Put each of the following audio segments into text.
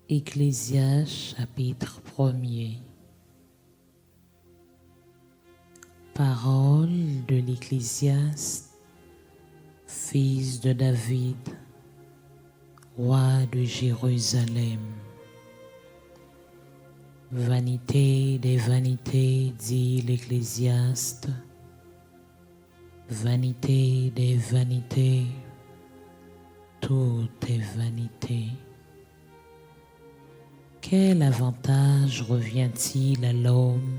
Ecclésiaste chapitre 1er. Parole de l'Ecclésiaste, fils de David, roi de Jérusalem. Vanité des vanités, dit l'Ecclésiaste, vanité des vanités, tout est vanité. Quel avantage revient-il à l'homme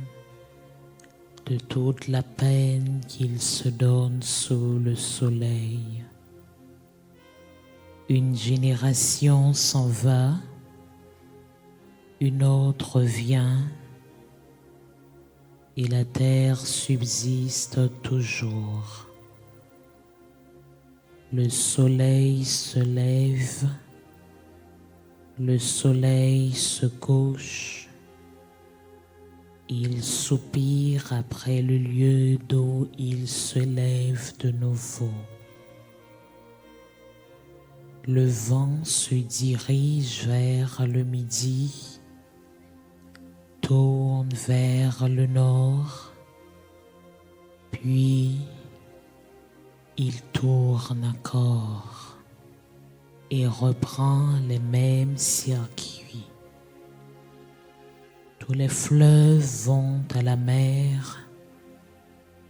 de toute la peine qu'il se donne sous le soleil? Une génération s'en va, une autre vient, et la terre subsiste toujours. Le soleil se lève, le soleil se couche, il soupire après le lieu d'où il se lève de nouveau. Le vent se dirige vers le midi, tourne vers le nord, puis il tourne encore et reprend les mêmes circuits. Tous les fleuves vont à la mer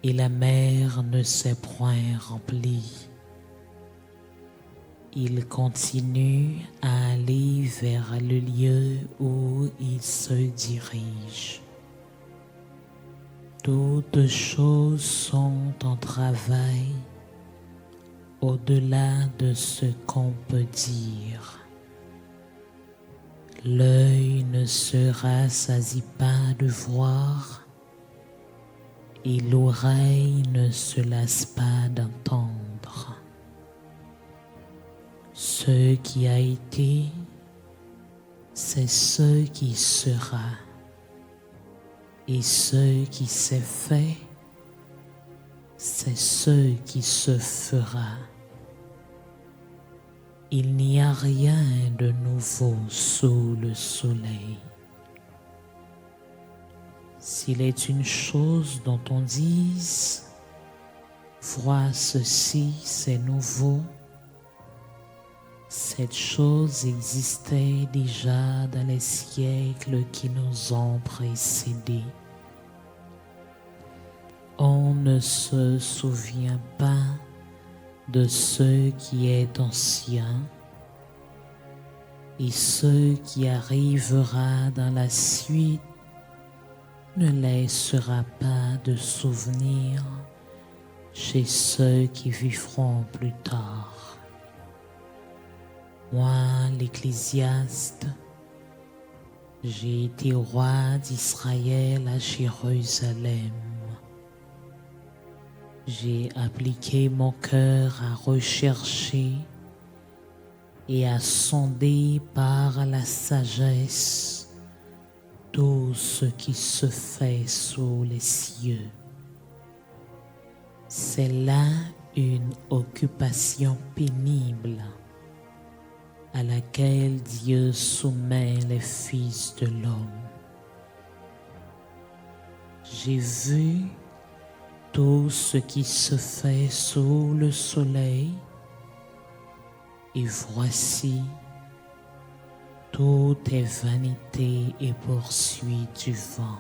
et la mer ne s'est point remplie. Il continue à aller vers le lieu où il se dirige. Toutes choses sont en travail au-delà de ce qu'on peut dire. L'œil ne se rassasie pas de voir et l'oreille ne se lasse pas d'entendre. Ce qui a été, c'est ce qui sera, et ce qui s'est fait, c'est ce qui se fera. Il n'y a rien de nouveau sous le soleil. S'il est une chose dont on dise, vois ceci, c'est nouveau, cette chose existait déjà dans les siècles qui nous ont précédés. On ne se souvient pas de ce qui est ancien, et ce qui arrivera dans la suite ne laissera pas de souvenir chez ceux qui vivront plus tard. Moi, l'Ecclésiaste, j'ai été roi d'Israël à Jérusalem. J'ai appliqué mon cœur à rechercher et à sonder par la sagesse tout ce qui se fait sous les cieux. C'est là une occupation pénible à laquelle Dieu soumet les fils de l'homme. J'ai vu tout ce qui se fait sous le soleil, et voici, tout est vanité et poursuite du vent.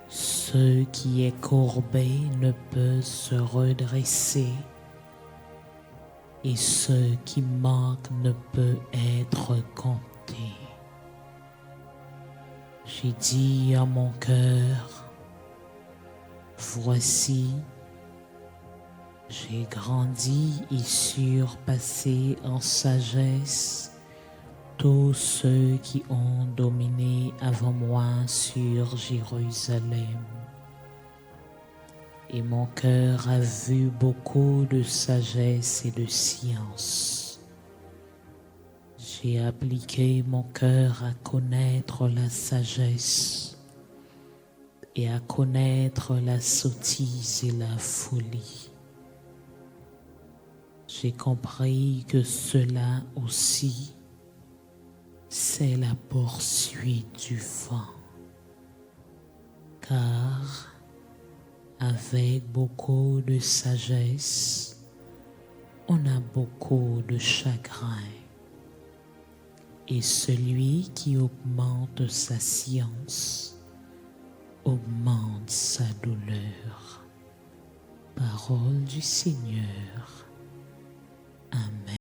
Ce qui est courbé ne peut se redresser, et ce qui manque ne peut être compté. J'ai dit à mon cœur, voici, j'ai grandi et surpassé en sagesse tous ceux qui ont dominé avant moi sur Jérusalem. Et mon cœur a vu beaucoup de sagesse et de science. J'ai appliqué mon cœur à connaître la sagesse et à connaître la sottise et la folie. J'ai compris que cela aussi, c'est la poursuite du vent. Car avec beaucoup de sagesse, on a beaucoup de chagrin. Et celui qui augmente sa science augmente sa douleur. Parole du Seigneur. Amen.